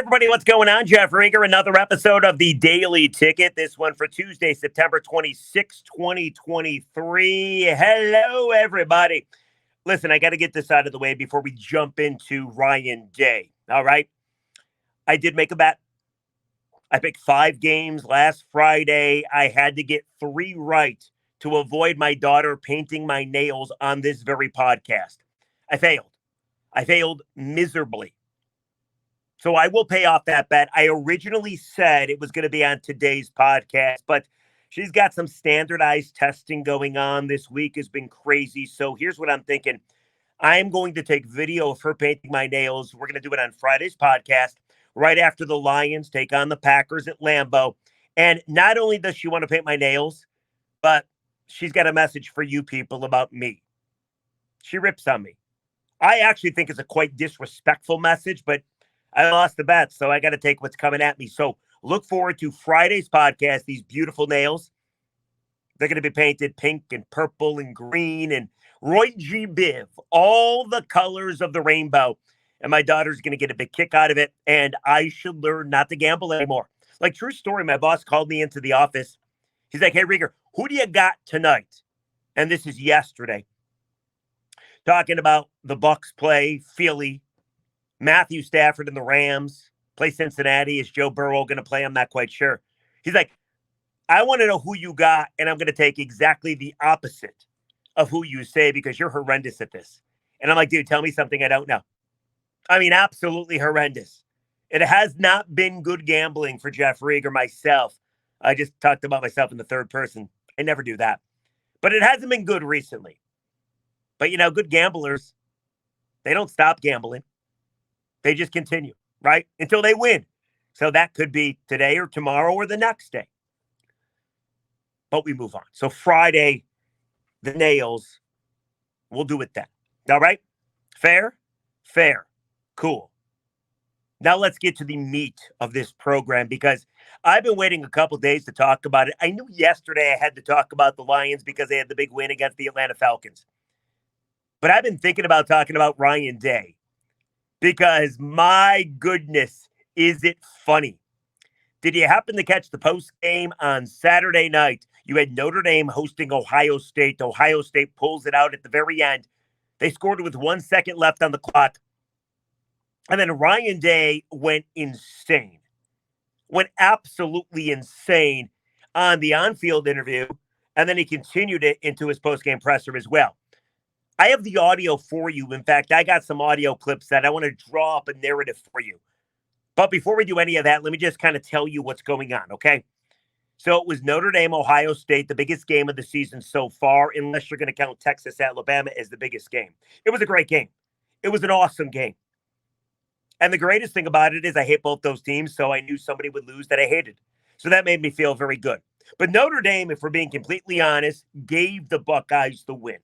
everybody, what's going on? Jeff Rieger, another episode of the Daily Ticket. This one for Tuesday, September 26, 2023. Hello, everybody. Listen, I got to get this out of the way before we jump into Ryan Day. All right. I did make a bet. I picked 5 games last Friday. I had to get 3 right to avoid my daughter painting my nails on this very podcast. I failed. I failed miserably. So I will pay off that bet. I originally said it was going to be on today's podcast, but she's got some standardized testing going on. This week has been crazy. So here's what I'm thinking. I am going to take video of her painting my nails. We're going to do it on Friday's podcast right after the Lions take on the Packers at Lambeau. And not only does she want to paint my nails, but she's got a message for you people about me. She rips on me. I actually think it's a quite disrespectful message, but I lost the bet, so I got to take what's coming at me. So look forward to Friday's podcast. These beautiful nails. They're going to be painted pink and purple and green and Roy G. Biv, all the colors of the rainbow. And my daughter's going to get a big kick out of it. And I should learn not to gamble anymore. Like, true story, my boss called me into the office. He's like, hey, Rieger, who do you got tonight? And this is yesterday. Talking about the Bucks play Philly. Matthew Stafford and the Rams play Cincinnati. Is Joe Burrow going to play? I'm not quite sure. He's like, I want to know who you got, and I'm going to take exactly the opposite of who you say because you're horrendous at this. And I'm like, dude, tell me something I don't know. I mean, absolutely horrendous. It has not been good gambling for Jeff Rieger, myself. I just talked about myself in the third person. I never do that. But it hasn't been good recently. But, you know, good gamblers, they don't stop gambling. They just continue, right? Until they win. So that could be today or tomorrow or the next day. But we move on. So Friday, the nails, we'll do it then. All right? Fair? Fair. Cool. Now let's get to the meat of this program because I've been waiting a couple days to talk about it. I knew yesterday I had to talk about the Lions because they had the big win against the Atlanta Falcons. But I've been thinking about talking about Ryan Day. Because, my goodness, is it funny? Did you happen to catch the post game on Saturday night? You had Notre Dame hosting Ohio State. Ohio State pulls it out at the very end. They scored with 1 second left on the clock. And then Ryan Day went insane. Went absolutely insane on the on-field interview. And then he continued it into his post-game presser as well. I have the audio for you. In fact, I got some audio clips that I want to draw up a narrative for you. But before we do any of that, let me just kind of tell you what's going on, okay? So it was Notre Dame, Ohio State, the biggest game of the season so far, unless you're going to count Texas, Alabama as the biggest game. It was a great game. It was an awesome game. And the greatest thing about it is I hate both those teams, so I knew somebody would lose that I hated. So that made me feel very good. But Notre Dame, if we're being completely honest, gave the Buckeyes the win.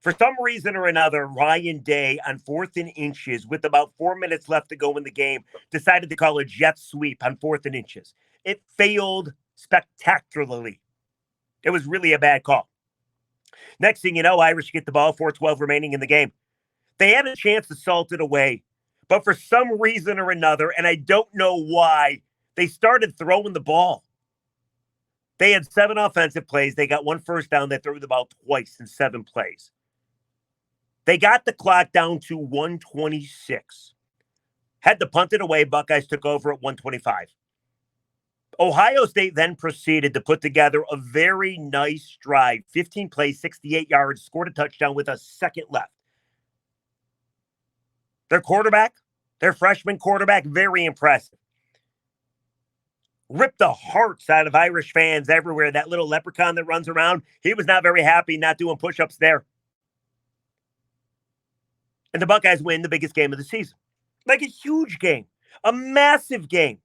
For some reason or another, Ryan Day on 4th and inches with about 4 minutes left to go in the game decided to call a jet sweep on 4th and inches. It failed spectacularly. It was really a bad call. Next thing you know, Irish get the ball, 4:12 remaining in the game. They had a chance to salt it away, but for some reason or another, and I don't know why, they started throwing the ball. They had 7 offensive plays. They got 1 first down. They threw the ball twice in 7 plays. They got the clock down to 1:26. Had to punt it away. Buckeyes took over at 1:25. Ohio State then proceeded to put together a very nice drive. 15 plays, 68 yards, scored a touchdown with a second left. Their quarterback, their freshman quarterback, very impressive. Ripped the hearts out of Irish fans everywhere. That little leprechaun that runs around, he was not very happy not doing push-ups there. And the Buckeyes win the biggest game of the season. Like a huge game. A massive game.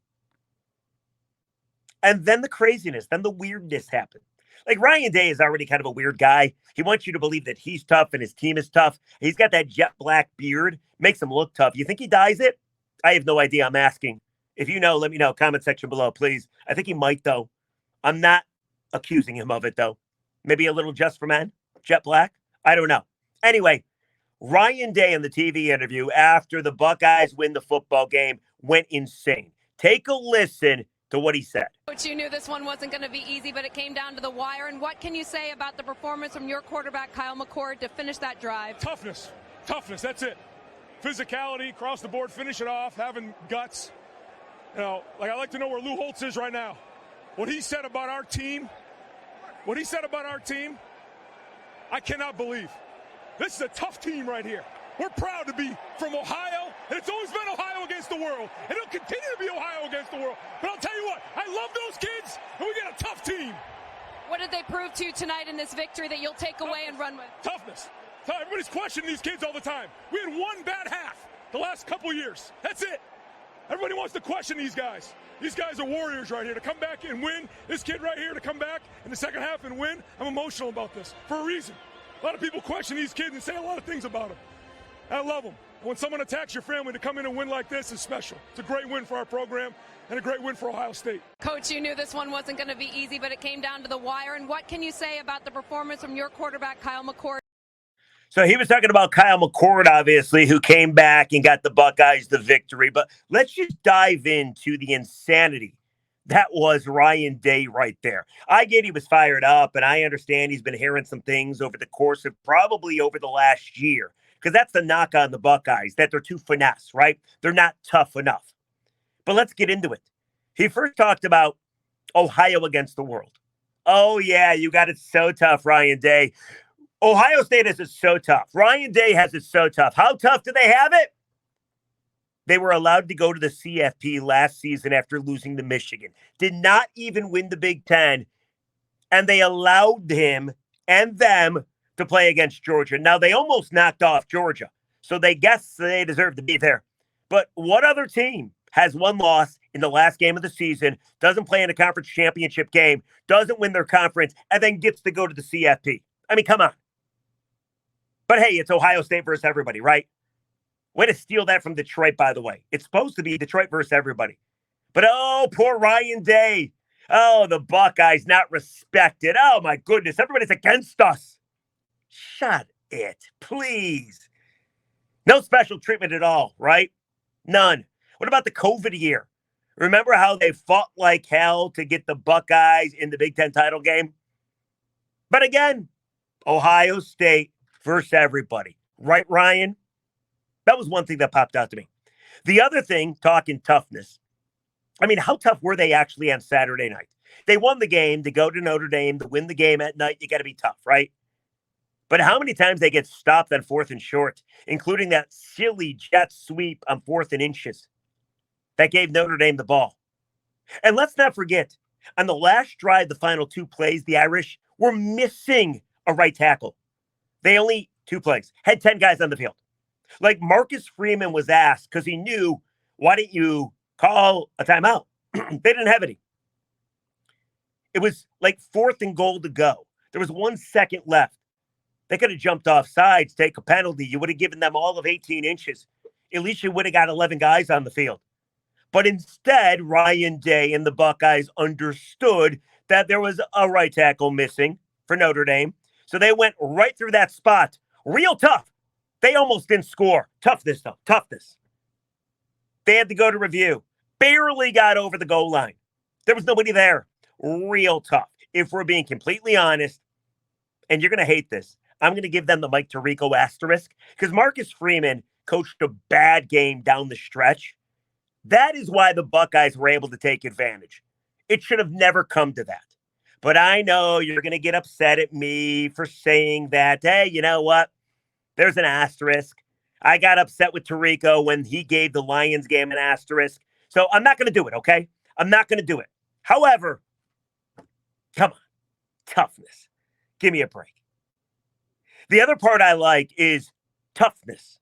And then the craziness, then the weirdness happened. Like Ryan Day is already kind of a weird guy. He wants you to believe that he's tough and his team is tough. He's got that jet black beard. Makes him look tough. You think he dyes it? I have no idea. I'm asking. If you know, let me know. Comment section below, please. I think he might, though. I'm not accusing him of it, though. Maybe a little just for men? Jet black? I don't know. Anyway, Ryan Day in the TV interview after the Buckeyes win the football game went insane. Take a listen to what he said. Coach, you knew this one wasn't going to be easy, but it came down to the wire. And what can you say about the performance from your quarterback, Kyle McCord, to finish that drive? Toughness, that's it. Physicality, across the board, finish it off, having guts. You know, like, I like to know where Lou Holtz is right now. What he said about our team, I cannot believe. This is a tough team right here. We're proud to be from Ohio, and it's always been Ohio against the world, and it'll continue to be Ohio against the world. But I'll tell you what, I love those kids, and we got a tough team. What did they prove to you tonight in this victory that you'll take away and run with? Toughness. Everybody's questioning these kids all the time. We had one bad half the last couple years. That's it. Everybody wants to question these guys. These guys are warriors right here. To come back and win, this kid right here to come back in the second half and win, I'm emotional about this for a reason. A lot of people question these kids and say a lot of things about them. I love them. When someone attacks your family, to come in and win like this is special. It's a great win for our program and a great win for Ohio State. Coach, you knew this one wasn't going to be easy, but it came down to the wire. And what can you say about the performance from your quarterback, Kyle McCord? So he was talking about Kyle McCord, obviously, who came back and got the Buckeyes the victory. But let's just dive into the insanity that was Ryan Day right there. I get he was fired up, and I understand he's been hearing some things over the course of probably over the last year. Because that's the knock on the Buckeyes, that they're too finesse, right? They're not tough enough. But let's get into it. He first talked about Ohio against the world. Oh, yeah, you got it so tough, Ryan Day. Ohio State has it so tough. Ryan Day has it so tough. How tough do they have it? They were allowed to go to the CFP last season after losing to Michigan. Did not even win the Big Ten. And they allowed him and them to play against Georgia. Now, they almost knocked off Georgia, so they guess they deserve to be there. But what other team has one loss in the last game of the season, doesn't play in a conference championship game, doesn't win their conference, and then gets to go to the CFP? I mean, come on. But hey, it's Ohio State versus everybody, right? Way to steal that from Detroit, by the way. It's supposed to be Detroit versus everybody. But oh, poor Ryan Day. Oh, the Buckeyes not respected. Oh, my goodness. Everybody's against us. Shut it, please. No special treatment at all, right? None. What about the COVID year? Remember how they fought like hell to get the Buckeyes in the Big Ten title game? But again, Ohio State versus everybody. Right, Ryan? That was one thing that popped out to me. The other thing, talking toughness. I mean, how tough were they actually on Saturday night? They won the game to go to Notre Dame, to win the game at night. You got to be tough, right? But how many times they get stopped on 4th and short, including that silly jet sweep on 4th and inches that gave Notre Dame the ball. And let's not forget, on the last drive, the final 2 plays, the Irish were missing a right tackle. They only 2 plays, had 10 guys on the field. Like Marcus Freeman was asked because he knew, why didn't you call a timeout? They didn't have any. It was like 4th and goal to go. There was 1 second left. They could have jumped off sides, take a penalty. You would have given them all of 18 inches. At least you would have got 11 guys on the field. But instead, Ryan Day and the Buckeyes understood that there was a right tackle missing for Notre Dame. So they went right through that spot. Real tough. They almost didn't score. Toughness, though. Toughness. They had to go to review. Barely got over the goal line. There was nobody there. Real tough. If we're being completely honest, and you're going to hate this, I'm going to give them the Mike Tirico asterisk because Marcus Freeman coached a bad game down the stretch. That is why the Buckeyes were able to take advantage. It should have never come to that. But I know you're going to get upset at me for saying that. Hey, you know what? There's an asterisk. I got upset with Tirico when he gave the Lions game an asterisk. So I'm not going to do it, okay? I'm not going to do it. However, come on. Toughness. Give me a break. The other part I like is toughness.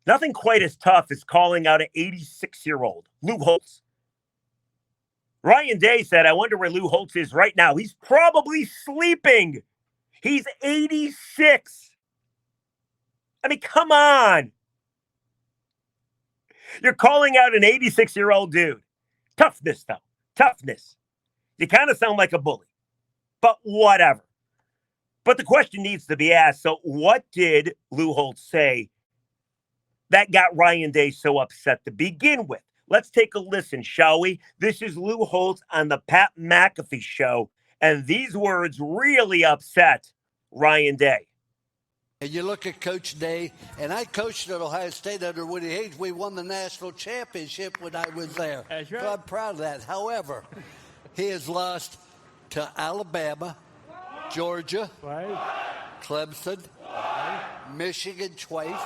Nothing quite as tough as calling out an 86-year-old, Lou Holtz. Ryan Day said, I wonder where Lou Holtz is right now. He's probably sleeping. He's 86. I mean, come on. You're calling out an 86-year-old dude. Toughness, though. Toughness. You kind of sound like a bully. But whatever. But the question needs to be asked. So what did Lou Holtz say that got Ryan Day so upset to begin with. Let's take a listen, shall we? This is Lou Holtz on the Pat McAfee Show, and these words really upset Ryan Day. And you look at Coach Day, and I coached at Ohio State under Woody Hayes. We won the national championship when I was there. That's right. So I'm proud of that. However, he has lost to Alabama, Georgia, Clemson, Michigan twice,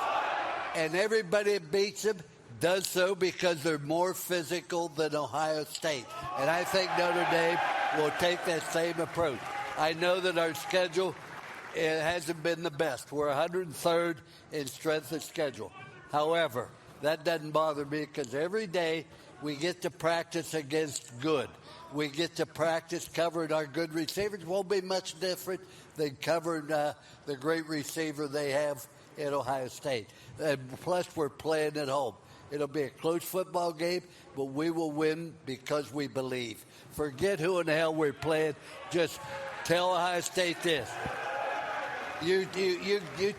and everybody that beats him does so because they're more physical than Ohio State. And I think Notre Dame will take that same approach. I know that our schedule, it hasn't been the best. We're 103rd in strength of schedule. However, that doesn't bother me because every day we get to practice against good. We get to practice covering our good receivers. Won't be much different than covering the great receiver they have at Ohio State. And plus, we're playing at home. It'll be a close football game, but we will win because we believe. Forget who in the hell we're playing. Just tell Ohio State this. You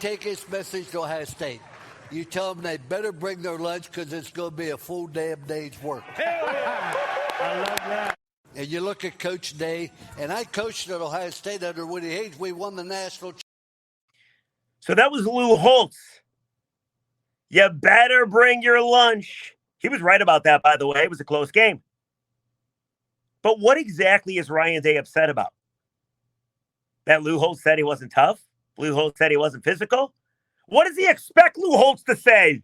take this message to Ohio State. You tell them they better bring their lunch because it's going to be a full damn day's work. Hell yeah. I love that. And you look at Coach Day, and I coached at Ohio State under Woody Hayes. We won the national championship. So that was Lou Holtz. You better bring your lunch. He was right about that, by the way. It was a close game. But what exactly is Ryan Day upset about? That Lou Holtz said he wasn't tough? Lou Holtz said he wasn't physical? What does he expect Lou Holtz to say?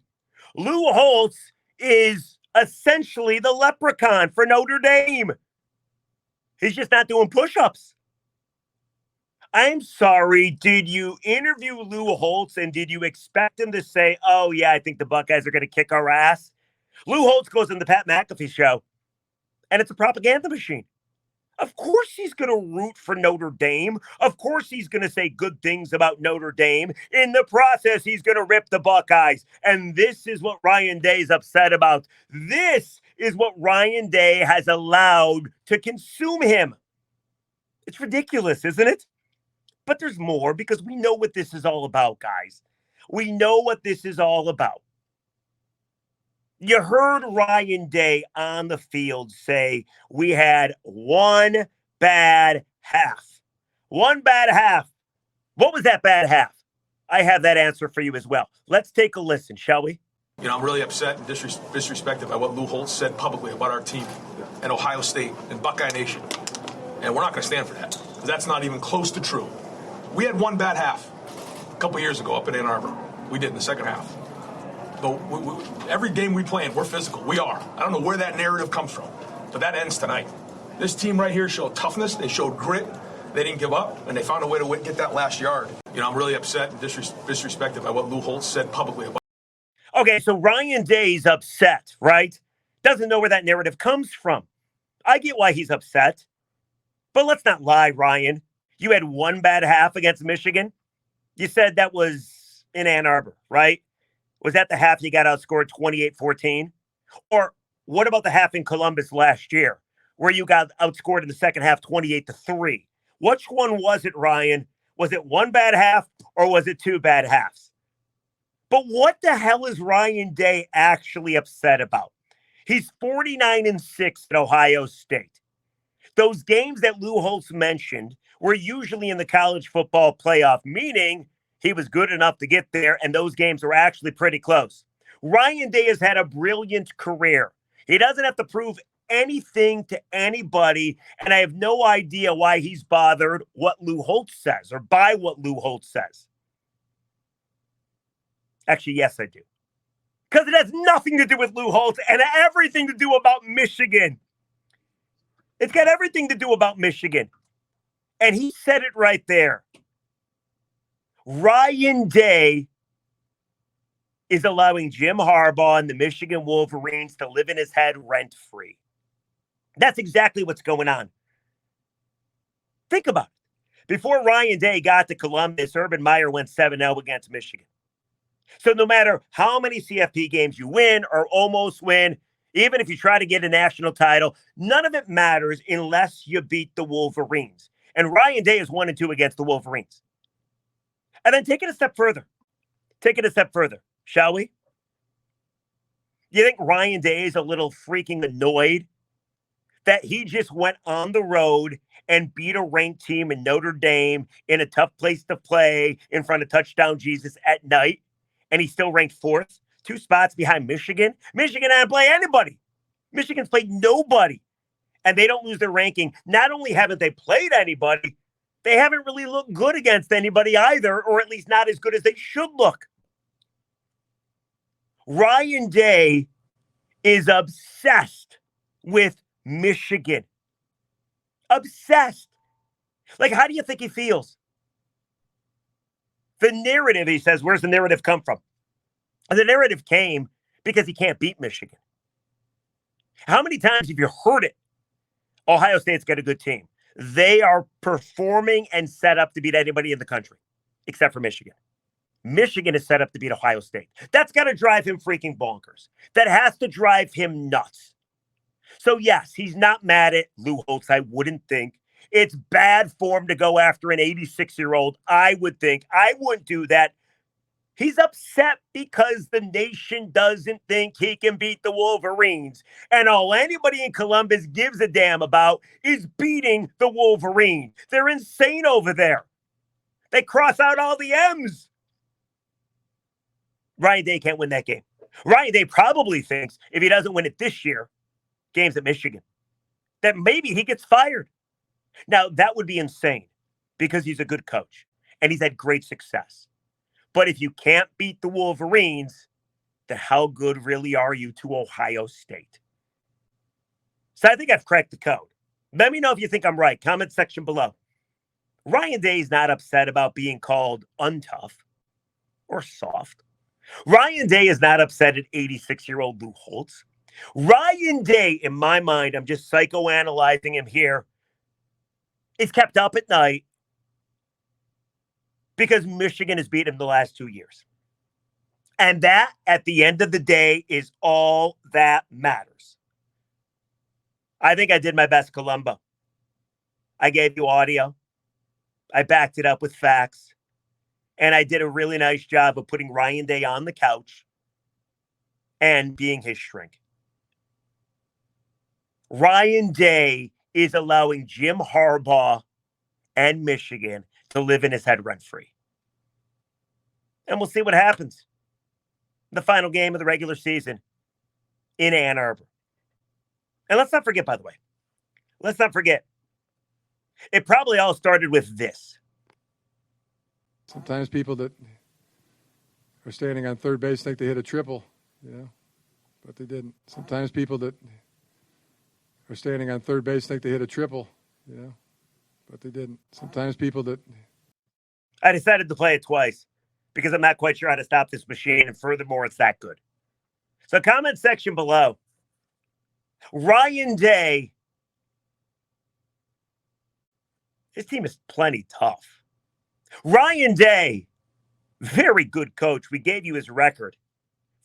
Lou Holtz is essentially the leprechaun for Notre Dame. He's just not doing push-ups. I'm sorry, did you interview Lou Holtz and did you expect him to say, oh, yeah, I think the Buckeyes are going to kick our ass? Lou Holtz goes on the Pat McAfee Show, and it's a propaganda machine. Of course he's going to root for Notre Dame. Of course he's going to say good things about Notre Dame. In the process, he's going to rip the Buckeyes. And this is what Ryan Day is upset about. This is what Ryan Day has allowed to consume him. It's ridiculous, isn't it? But there's more because we know what this is all about, guys. We know what this is all about. You heard Ryan Day on the field say we had one bad half. One bad half. What was that bad half? I have that answer for you as well. Let's take a listen, shall we? You know, I'm really upset and disrespected by what Lou Holtz said publicly about our team and Ohio State and Buckeye Nation. And we're not going to stand for that. That's not even close to true. We had one bad half a couple years ago up in Ann Arbor. We did in the second half. But every game we play in, we're physical. We are. I don't know where that narrative comes from, but that ends tonight. This team right here showed toughness. They showed grit. They didn't give up, and they found a way to get that last yard. You know, I'm really upset and disrespected by what Lou Holtz said publicly about. Okay, so Ryan Day's upset, right? Doesn't know where that narrative comes from. I get why he's upset. But let's not lie, Ryan. You had one bad half against Michigan. You said that was in Ann Arbor, right? Was that the half you got outscored 28-14? Or what about the half in Columbus last year where you got outscored in the second half 28-3? Which one was it, Ryan? Was it one bad half or was it two bad halves? But what the hell is Ryan Day actually upset about? He's 49-6 at Ohio State. Those games that Lou Holtz mentioned were usually in the college football playoff, meaning he was good enough to get there, and those games were actually pretty close. Ryan Day has had a brilliant career. He doesn't have to prove anything to anybody, and I have no idea why he's bothered what Lou Holtz says or by what Lou Holtz says. Actually, yes, I do. Because it has nothing to do with Lou Holtz and everything to do about Michigan. It's got everything to do about Michigan. And he said it right there. Ryan Day is allowing Jim Harbaugh and the Michigan Wolverines to live in his head rent-free. That's exactly what's going on. Think about it. Before Ryan Day got to Columbus, Urban Meyer went 7-0 against Michigan. So no matter how many CFP games you win or almost win, even if you try to get a national title, none of it matters unless you beat the Wolverines. And Ryan Day is 1-2 against the Wolverines. And then take it a step further. Take it a step further, shall we? You think Ryan Day is a little freaking annoyed that he just went on the road and beat a ranked team in Notre Dame in a tough place to play in front of touchdown Jesus at night, and he's still ranked 4th, 2 spots behind Michigan? Michigan didn't play anybody. Michigan's played nobody, and they don't lose their ranking. Not only haven't they played anybody, they haven't really looked good against anybody either, or at least not as good as they should look. Ryan Day is obsessed with Michigan. Obsessed. Like, how do you think he feels? The narrative, he says, where's the narrative come from? The narrative came because he can't beat Michigan. How many times have you heard it? Ohio State's got a good team. They are performing and set up to beat anybody in the country, except for Michigan. Michigan is set up to beat Ohio State. That's got to drive him freaking bonkers. That has to drive him nuts. So, yes, he's not mad at Lou Holtz, I wouldn't think. It's bad form to go after an 86-year-old, I would think. I wouldn't do that. He's upset because the nation doesn't think he can beat the Wolverines. And all anybody in Columbus gives a damn about is beating the Wolverines. They're insane over there. They cross out all the M's. Ryan Day can't win that game. Ryan Day probably thinks if he doesn't win it this year, games at Michigan, that maybe he gets fired. Now, that would be insane because he's a good coach and he's had great success. But if you can't beat the Wolverines, then how good really are you to Ohio State? So I think I've cracked the code. Let me know if you think I'm right. Comment section below. Ryan Day is not upset about being called untough or soft. Ryan Day is not upset at 86-year-old Lou Holtz. Ryan Day, in my mind, I'm just psychoanalyzing him here, is kept up at night because Michigan has beaten him the last 2 years. And that, at the end of the day, is all that matters. I think I did my best, Columbo. I gave you audio. I backed it up with facts. And I did a really nice job of putting Ryan Day on the couch and being his shrink. Ryan Day is allowing Jim Harbaugh and Michigan to live in his head rent-free. And we'll see what happens. The final game of the regular season in Ann Arbor. And let's not forget, by the way, it probably all started with this. Sometimes people that are standing on third base think they hit a triple, but they didn't. Sometimes people that are standing on third base think they hit a triple, but they didn't. Sometimes people that... I decided to play it twice because I'm not quite sure how to stop this machine, and furthermore, it's that good. So comment section below. Ryan Day, his team is plenty tough. Ryan Day, very good coach. We gave you his record.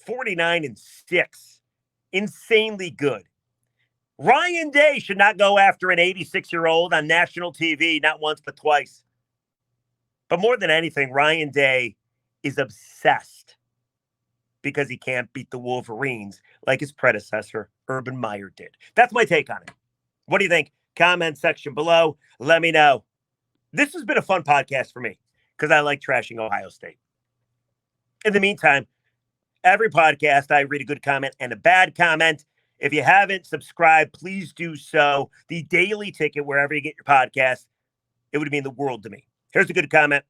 49-6. Insanely good. Ryan Day should not go after an 86-year-old on national TV, not once but twice. But more than anything, Ryan Day is obsessed because he can't beat the Wolverines like his predecessor, Urban Meyer, did. That's my take on it. What do you think? Comment section below. Let me know. This has been a fun podcast for me because I like trashing Ohio State. In the meantime, every podcast, I read a good comment and a bad comment. If you haven't subscribed, please do so. The Daily Ticket, wherever you get your podcast, it would mean the world to me. Here's a good comment.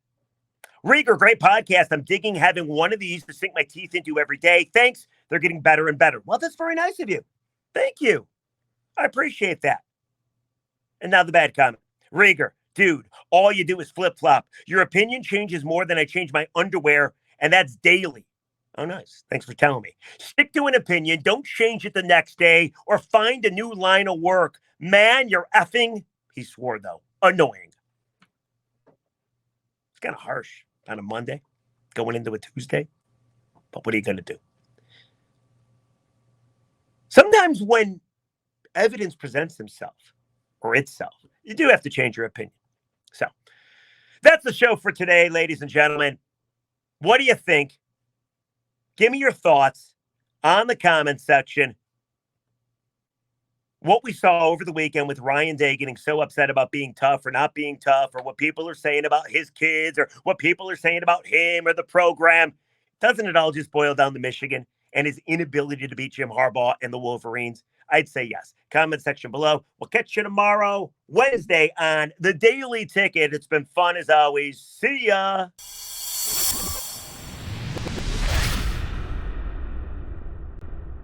Rieger, great podcast. I'm digging having one of these to sink my teeth into every day. Thanks. They're getting better and better. Well, that's very nice of you. Thank you. I appreciate that. And now the bad comment. Rieger, dude, all you do is flip-flop. Your opinion changes more than I change my underwear, and that's daily. Oh, nice. Thanks for telling me. Stick to an opinion. Don't change it the next day or find a new line of work. Man, you're effing, he swore, though, annoying. It's kind of harsh on a Monday, going into a Tuesday. But what are you going to do? Sometimes when evidence presents itself, you do have to change your opinion. So that's the show for today, ladies and gentlemen. What do you think? Give me your thoughts. on the comment section what we saw over the weekend with Ryan Day getting so upset about being tough or not being tough, or what people are saying about his kids, or what people are saying about him or the program. Doesn't it all just boil down to Michigan and his inability to beat Jim Harbaugh and the Wolverines? I'd say yes. Comment section below. We'll catch you tomorrow, Wednesday, on The Daily Ticket. It's been fun as always. See ya.